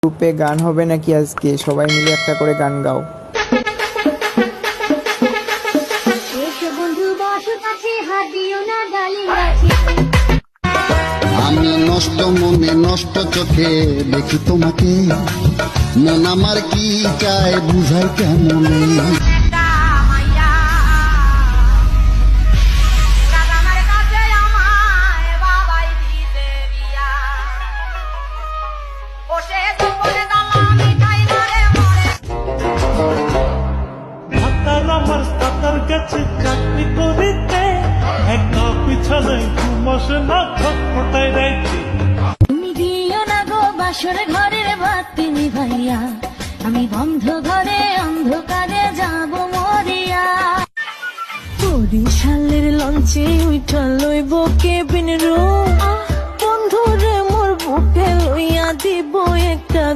গ্রুপে গান হবে নাকি আজকে? সবাই মিলে একটা করে গান গাও। আমি নষ্ট মনে নষ্ট চোখে দেখি তোমাকে, মন আমার কি চায় বুঝাই কেমনে। আমার টাকার কাছে চাকরি করিতে একটা পিছনে ঘুমাসে না খটখটাই রাইতে। তুমি দিও না গো বাসর ঘরের বাতি নিভাইয়া, আমি বন্ধ ঘরে অন্ধকারে যাব মরিয়া। বরিশালের লঞ্চে উঠা লইব কেবিন রুম, বন্ধুরে মোর বুকে লইয়া দিব একটা